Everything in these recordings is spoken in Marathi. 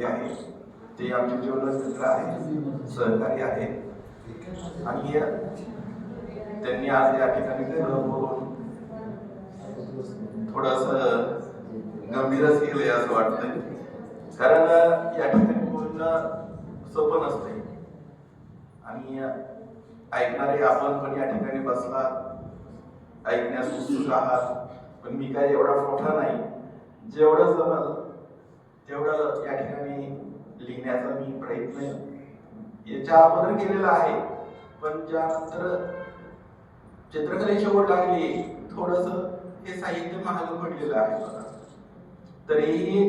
आहे ते आमचे जीवलग मित्र आहेत, सहकारी आहेत आणि त्यांनी आज या ठिकाणी बोलून थोडस गंभीरच केलंय असं वाटतंय. कारण या ठिकाणी बोलणं सोपं नसतंय आणि ऐकणारे आपण पण या ठिकाणी बसला ऐकण्यास उत्सुक आहात. पण मी काय एवढा मोठा नाही, जेवढं जमल तेवढं या ठिकाणी लिहिण्याचा मी प्रयत्न याच्या अगोदर केलेला आहे. पण ज्यानंतर चित्रकलेची ओढ लागली, थोडस हे साहित्य महाग पडलेलं आहे मला. तरीही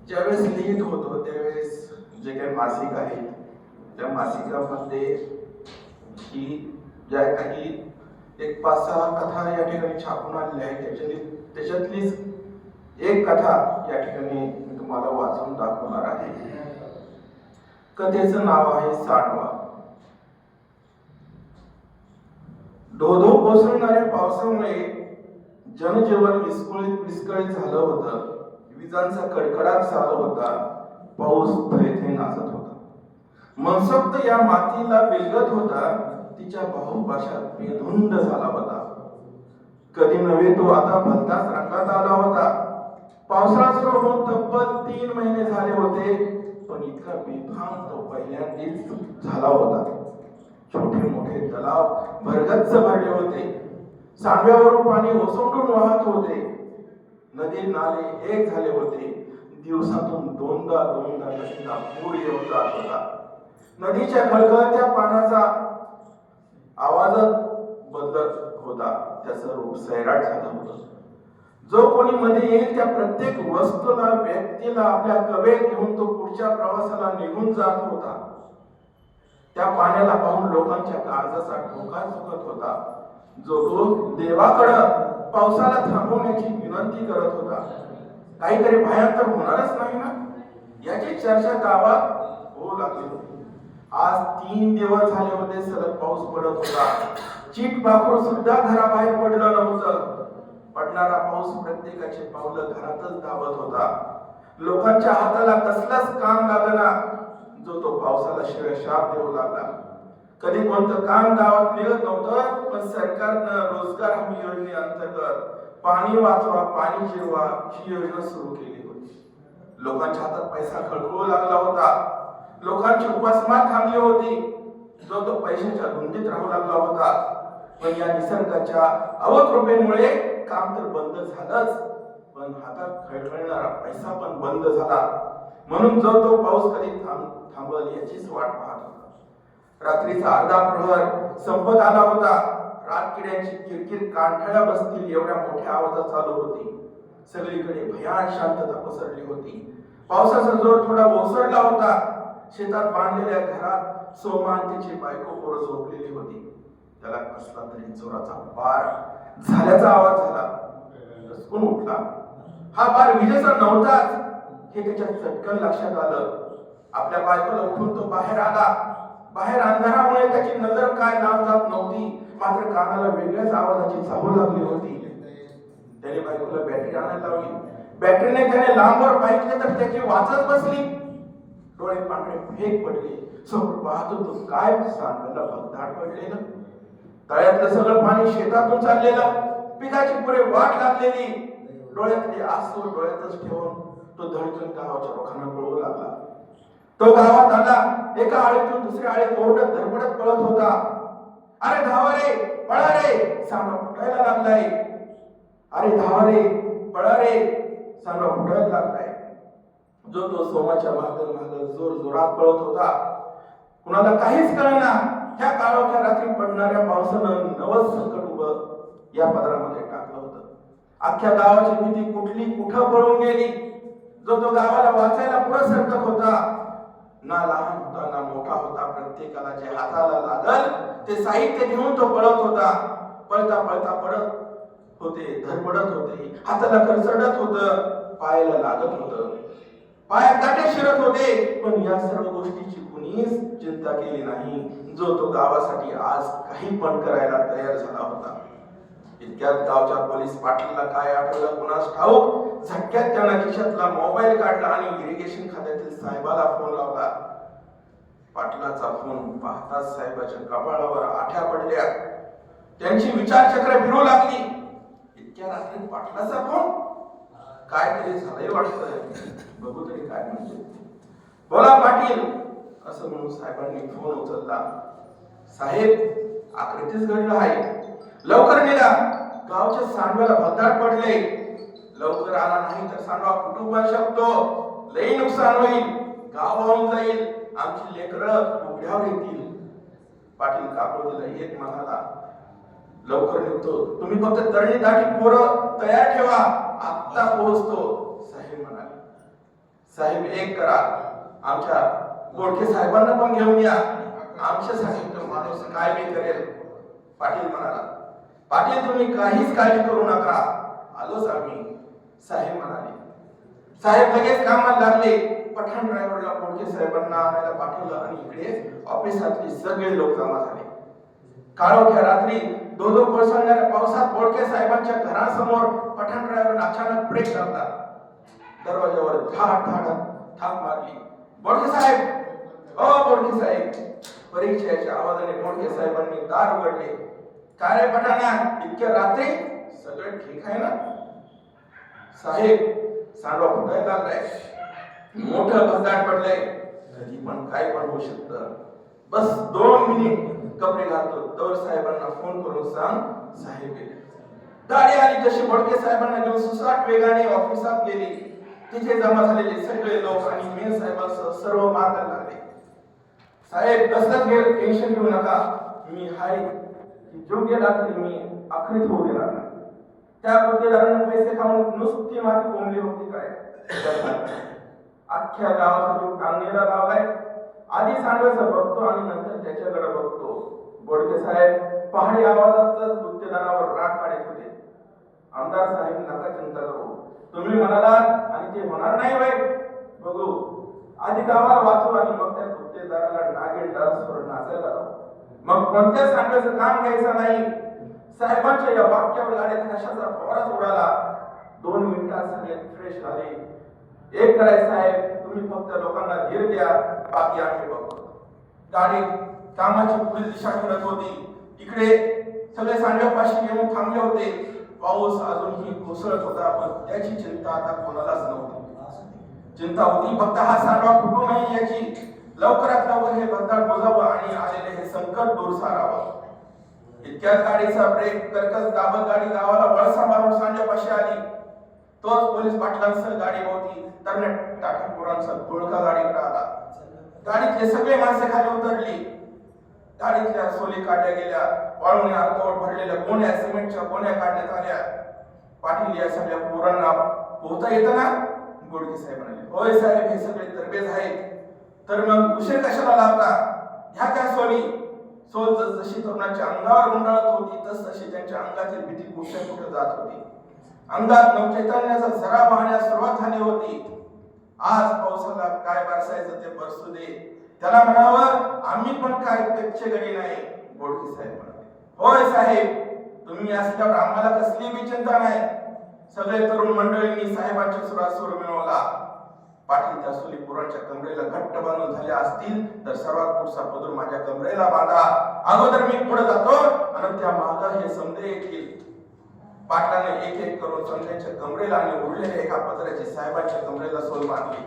ज्यावेळेस लिहित होतो त्यावेळेस जे काही मासिक आहे त्या मासिकामध्ये की ज्या काही एक 5-6 कथा या ठिकाणी छापून आलेल्या आहेत, त्याच्यातलीच एक कथा या ठिकाणी मी तुम्हाला वाचून दाखवणार आहे. कथेचं नाव आहे सांडवा. धो-धो कोसळणाऱ्या पावसामुळे जनजीवन विस्कळीत झालं होतं. विजांचा कडकडाट चालू होता. पाऊस थैथे नाचत होता. मनसोक्त या मातीला बिलगत होता. तिच्या बाहुपाशात बेधुंद झाला होता. कधी नव्हे तो आता भलताच रंगात आला होता. पावसाळा सुरू होऊन तब्बल 3 महिने झाले होते, पण इतका बेफाम तो पहिल्यांदाच झाला होता. छोटे मोठे तलाव भरगच्च भरले होते. सांडव्यावरून पाणी ओसंडून वाहत होते. नदी नाले एक झाले होते. दिवसातून दोनदा नदीला पूर येऊन जात होता. नदीच्या खळखळत्या पाण्याचा आवाज बदलत होता. त्याचं रूप सैराट झालं होतं. जो कोणी मध्ये येईल त्या प्रत्येक वस्तूला व्यक्तीला आपल्या कवेत घेऊन तो पुढच्या प्रवासाला निघून जात होता. त्या पाण्याला पाहून लोकांच्या काळजाचा ठोका चुकत होता. जो तो देवाकडं पावसाला थांबवण्याची विनंती करत होता. काहीतरी भयंकर होणारच नाही ना, याची चर्चा गावात होऊ लागली होती. आज 3 दिवस झाले होते सलग पाऊस पडत होता. चीट पाखरू सुद्धा घराबाहेर पडलं नव्हतं. पडणारा पाऊस प्रत्येकाचे पावलं घरातच दाबत होता. लोकांच्या हाताला कसलाच काम लागला. जो तो पावसाला शिरशाप देऊ लागला. कधी कोणतं काम गावात निघत नव्हतं, पण सरकारनं रोजगार हमी योजनेअंतर्गत पाणी वाचवा पाणी जिरवा ही योजना सुरू केली होती. लोकांच्या हातात पैसा खळखळू लागला होता. लोकांची उपासमार थांबली होती. जो तो पैशाच्या धुंदीत राहू लागला होता. पण या निसर्गाच्या अवकृपेमुळे काम तर बंद झालंच, पण हातात खळखळणारा पैसा पण बंद झाला. म्हणून जो तो पाऊस कधी थांबल याचीच वाट पाहत होता. रात्रीचा अर्धा प्रहर संपत आला होता. रातकिड्यांची किरकिर कानठळ्या बसतील एवढ्या मोठ्या आवाजात चालू होती. सगळीकडे भयान शांतता पसरली होती. पावसाचा जोर थोडा ओसरला होता. शेतात बांधलेल्या घरात सोमा आणि तिची बायको पोरं झोपलेली होती. त्याला कसला तरी जोराचा बार झाल्याचा आवाज झाला. रसकून उठला. हा बार विजेचा नव्हताच हे त्याच्या चटकन लक्षात आलं. आपल्या बायकोला उठून तो बाहेर आला. बाहेर अंधारामुळे त्याची नजर काय लांब जात नव्हती, मात्र कानाला वेगळ्याच आवाजाची चाहूल लागली होती. त्याने बायकोला बॅटरी आणायला लावली. बॅटरीने त्याने लांबवर पाहिजे तर त्याची वाचत बसली. डोळे पांढरे फेक पडले. समोर पाहतो तो काय सांगायला भगदाड पडलेलं. तळ्यातलं सगळं पाणी शेतातून चाललेलं. पिकाची पुढे वाट लागलेली. डोळ्यातले आसू डोळ्यातच ठेवून तो धडकन गावाच्या लोकांना पळवू लागला. तो गावात आला. एका आळीतून दुसऱ्या आळीत ओरडत धडपडत पळत होता. अरे धावा रे, पळा रे, सांडवा फुटायला लागलाय. अरे धावा रे, पळा रे, सांडवा फुटायला लागलाय. जो तो सोमाच्या मागे जोर जोरात पळत होता. कुणाला काहीच कळेना. ह्या काळोख्या रात्री पडणाऱ्या पावसानं नवच संकट उभं या पदरामध्ये टाकलं होतं. अख्ख्या गावाची भीती कुठली कुठं पळून गेली. जो तो गावाला वाचायला पुढे सरकत होता. ना लहान होता ना मोठा होता. प्रत्येकाला जे हाताला लागल ते साहित्य घेऊन तो पळत होता. पळता पळता पडत होते, धडपडत होते, हाताला करसडत होतं, पायाला लागत होतं, पायात काटे शिरत होते. पण या सर्व गोष्टीची कुणीच चिंता केली नाही. जो तो गावासाठी आज काही पण करायला तयार झाला होता. इतक्यात गावच्या पोलीस पाटलाला काय आठवलं कुणास ठाऊक. झटक्यात त्यानं खिशातला मोबाईल काढला आणि इरिगेशन खात्यातील साहेबाला फोन लावला. पाटलाचा फोन पाहताच साहेबाच्या कपाळावर आठ्या पडल्या. त्यांची विचारचक्र फिरू लागली. इतक्या रात्री पाटलाचा फोन? काय तरी झालंय वाटतंय, बघू तरी काय म्हणजे. बोला पाटील, असं म्हणून साहेबांनी फोन उचलला. साहेब, आकृतीच घडलं आहे. लवकर निघा, गावच्या सांडव्याला भद्दाड पडले. लवकर आला नाही तर सांडवा कुठून पण शकतो. लई नुकसान होईल, गाव वाहून जाईल, आमची लेकरं उघड्यावर येतील. पाटील कापडीला येत म्हणाला, लवकर निघतो, तुम्ही फक्त तळणी दाटी पोरं तयार ठेवा, आत्ता पोहोचतो. साहेब म्हणाले. साहेब, एक करा, आमच्या बोडके साहेबांना पण घेऊन या, आमच्यासाठी तो माणूस काय बी करेल. पाटील म्हणाला, पाटील तुम्ही काहीच काळजी करू नका, आलोच आम्ही. साहेब म्हणाले. साहेब लगेच कामाला लागले. पठाण ड्रायव्हरला बोडके साहेबांना आणायला पाठवलं आणि इकडे ऑफिसातले सगळे लोक जमा झाले. काळोख्या रात्री धो कोसळणाऱ्या पावसात बोडके साहेबांच्या घरासमोर पठाण ड्रायव्हरने अचानक ब्रेक टाकला. दरवाजावर धाड धाड थाप मारली. बोडके साहेब, ओ बोडके साहेब. परीक्षेच्या आवाजाने बोडके साहेबांनी दार उघडले. काय रे पठाणा, इतक्या रात्री? सगळं ठीक आहे ना? साहेब, सांडवा फुटायला लागलाय, मोठं भद्दाड पडलंय, कधी पण काय पण होऊ शकतं. बस 2 मिनिट, कपडे घालतो, तवर साहेबांना फोन करून सांग. साहेब गेले. गाडी आली तशी बोडके साहेबांना घेऊन सुसाट वेगाने ऑफिसात गेली. तिथे जमा झालेले सगळे लोक आणि मेन साहेबांसह सर्व मार्गाला लागले. साहेब, कसलंच टेन्शन घेऊ नका, मी हाय. जो गेला तरी मी आखरीत होऊ देणार नाही. त्या गुत्तेदारांना पैसे खाऊन नुसती माती कोंबली होती काय. अख्ख्या गावाचा जीव टांगणीला लावलाय. आधी सांडव्याचं बघतो आणि नंतर त्याच्याकडे बघतो. बोडके साहेब पहाडी आवाजातच गुत्तेदारावर राग काढत होते. आमदार साहेब, नका चिंता करू, तुम्ही म्हणालात आणि ते होणार नाही बाई. बघू, आधी गावाला वाचू आणि मग त्या गुत्तेदाराला नागेल डान्सवर नाचायला लावू. मग कोणत्या सांडव्याचं काम घ्यायचं नाही. साहेबांच्या या वाक्यावर गाड्यात कशाचा फवाराच उडाला. 2 मिनिटात सगळे फ्रेश झाले. एक करायचं साहेब, तुम्ही फक्त लोकांना धीर द्या, बाकी आम्ही बघतो. गाडी कामाची पुढील दिशा ठरत होती. इकडे सगळे सांडव्यापाशी येऊन थांबले होते. पाऊस अजूनही कोसळत होता, पण त्याची चिंता आता कोणालाच नव्हती. चिंता होती फक्त हा सांडवा फुटू नये याची. लवकरात लवकर हे भद्दाड बुजावं आणि आलेले हे संकट दूर सारावं. इतक्यात गाडीचा ब्रेक कर्कश दाबत गाडी गावाला वळसा मारून सांडव्यापाशी आली. तोच पोलीस पाटलांसह गाडी होती. तरण्या टाटा पोरांचा घोळका गाडीकडे आला. गाडीतले सगळे माणसे खाली उतरली. गाडीतल्या सोली काढल्या गेल्या. वाळूने अर्धवट भरलेल्या गोण्या, सिमेंटच्या गोण्या काढण्यात आल्या. पाटील, या सगळ्या पोरांना पोहता येतं ना? बोडके साहेब म्हणाले, होय साहेब, हे सगळे तरबेज आहेत. तर मग उशीर कशाला लावता? ह्या काय सोली? सोल जशी तरुणाच्या अंगावर गुंडाळत होती तशी त्यांच्या अंगातील भीती कुठे जात होती. अंगात नवचैतन्याचा झरा वाहण्यास सुरुवात झाली होती. आज पावसाला काय बरसायचं ते बरसू दे. त्याला म्हणावं, आम्ही पण काय कच्चे गडी नाही. बोडके साहेब म्हणाले, होय साहेब, तुम्ही असल्यावर आम्हाला कसली बी चिंता नाही. सगळे तरुण मंडळींनी साहेबांच्या सुरात सूर मिळवला. पाटील, त्या सोली पोरांच्या कमरेला घट्ट बांधून झाल्या असतील तर सर्वात पुढचा पदर माझ्या कमरेला बांधा. अगोदर मी पुढे जातो आणि त्या मागं हे समदे येतील. पाटलाने एक एक करून समद्याच्या कमरेला आणि उरलेल्या एका पदराची साहेबांच्या कमरेला सोल बांधली.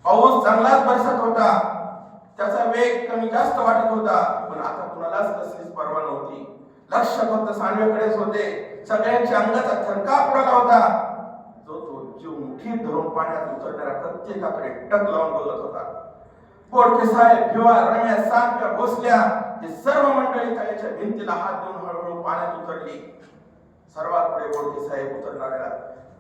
पाऊस चांगलाच बरसत होता. त्याचा वेग कमी जास्त वाटत होता, पण आता कुणालाच कसलीच पर्वा नव्हती. लक्ष फक्त सांडव्याकडेच होते. सगळ्यांच्या अंगाचा थरकाप उडाला होता. तो जीव मुठीत धरून पाण्यात उतरणाऱ्या प्रत्येकाकडे टक लावून बघत होता. बोडके साहेब, भिवा, रम्या, सांप्या, भोसल्या हे सर्व मंडळी तळ्याच्या भिंतीला हात देऊन हळूहळू पाण्यात उतरली. सर्वात पुढे बोडके साहेब उतरणाऱ्याला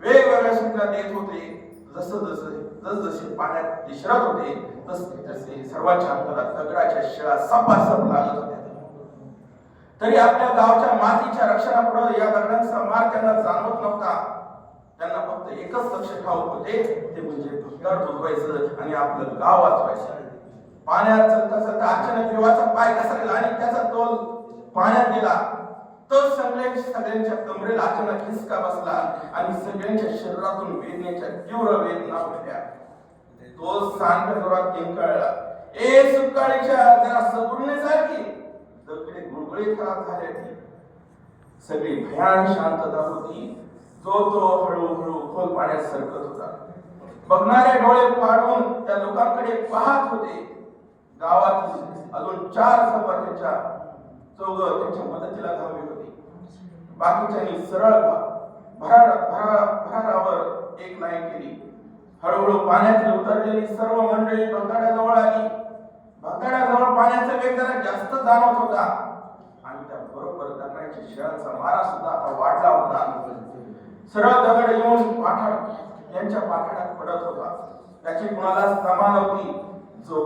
वेगवेगळ्या सूचना देत होते. जसजसे पाण्यात दिसरत होते तसे सर्वांच्या अंगाला दगडाच्या शिळा सपासप लागत होत्या. तरी आपल्या गावच्या मातीच्या रक्षणापुढे या दगडांचा मार त्यांना जाणवत नव्हता. त्यांना फक्त एकच लक्ष ठाऊक होते, ते म्हणजे भंगार बुजवायचं आणि आपलं गाव वाचवायचं. पाण्यात चलता चलता अचानक भिवाचा पाय घसरला आणि त्याचा तोल पाण्यात गेला. तो सगळ्यांच्या कमरेला अचानक हिसका बसला आणि सगळ्यांच्या शरीरातून वेदनेच्या तीव्र वेदना उठल्या. तो सांड जोरात किंकाळला, ए सुकाळीच्या जरा सबुरने जा की. दगडे गुळगुळीत खराब झाले. सगळी भयान शांतता होती. तो हळूहळू खोल पाण्यात सरकत होता. बघणारे डोळे पाडून त्या लोकांकडे पाहत होते. गावातील अजून 4 सफर त्यांच्या मदतीला धावली होती. बाकीच्यांनी सरळ भरारावर एक लाईन केली. हळूहळू पाण्यात उतरलेली सर्व मंडळी बंधाऱ्याजवळ आली. बंधाऱ्याजवळ पाण्याचा वेग जरा जास्त जाणवत होता आणि त्या बरोबर दगडांच्या शिळांचा मारा सुद्धा आता वाढला होता. सरळ दगड येऊन यांच्या पाठाड्यात पडत होता. त्याची कुणाला तमा नव्हती. जो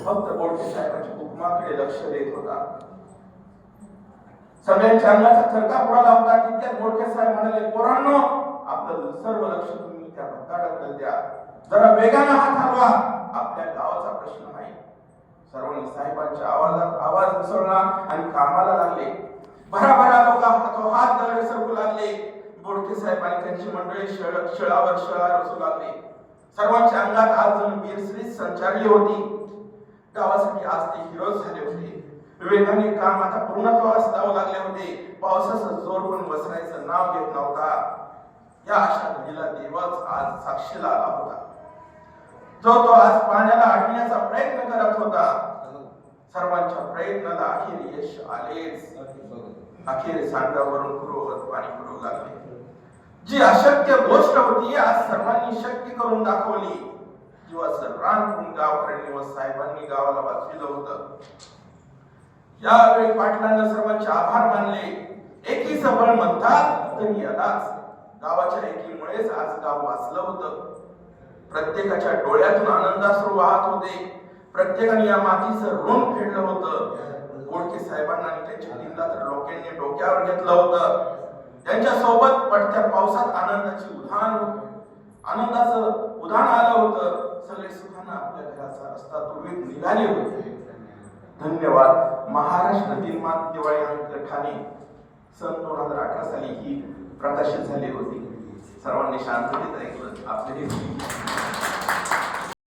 फक्त बोडके साहेबांच्या हुकमाकडे लक्ष देत होता. सगळ्यांच्या अंगाचा थरकाप उडाला होता. तितक्यात बोडके साहेब म्हणाले, पोरांनो, आपलं सर्व लक्ष तुम्ही त्या भक्ताडाकडे द्या. जरा वेगाने हात हलवा, आपल्या गावाचा प्रश्न नाही. सर्वांनी साहेबांच्या आवाज उसळला आणि कामाला लागले. भराभरा लोक हात दगड सरकू लागले. बोडके साहेब आणि त्यांची मंडळी शळावर शळा रचू लागले. सर्वांच्या अंगात आज जणू वीरश्री संचारली होती. गावासाठी आज ते हिरोज झाले होते. वेगाने काम आता पूर्णत्वास जाऊ लागले होते. पावसाचा जोर पण बसण्याचं नाव घेत नव्हता. या अशा घडीला देवच आज साक्षीला आला होता. तो आज पाण्याला अडविण्याचा प्रयत्न करत होता. सर्वांच्या प्रयत्नाला अखेर यश आलेच. अखेर सांडावरून पुरवत पाणी पुरवू लागले. जी अशक्य गोष्ट होती आज सर्वांनी शक्य करून दाखवली. जीवाचं रान करून गावकऱ्यांनी व साहेबांनी गावाला वाचविलं होतं. यावेळी पाटलांना सर्वांचे आभार मानले. एकीचं बळ म्हणतात तर यालाच. गावाच्या एकीमुळेच आज गाव वाचलं होतं. प्रत्येकाच्या डोळ्यातून आनंदाश्रू वाहत होते. प्रत्येकाने या मातीचं ऋण फेडलं होतं. बोडके साहेबांना आणि त्यांच्या टीमला तर लोकांनी डोक्यावर घेतलं होतं. त्यांच्या सोबत पडत्या पावसात आनंदाचं उधाण आलं होतं. सगळे सुखानं आपल्या घराचा रस्ता तुडवीत निघाले होते. धन्यवाद. महाराष्ट्र दिनमान दिवाळी अंक ठाणे सन 2018 साली ही प्रकाशित झाली होती. सर्वांनी शांततेत ऐकलं. आपले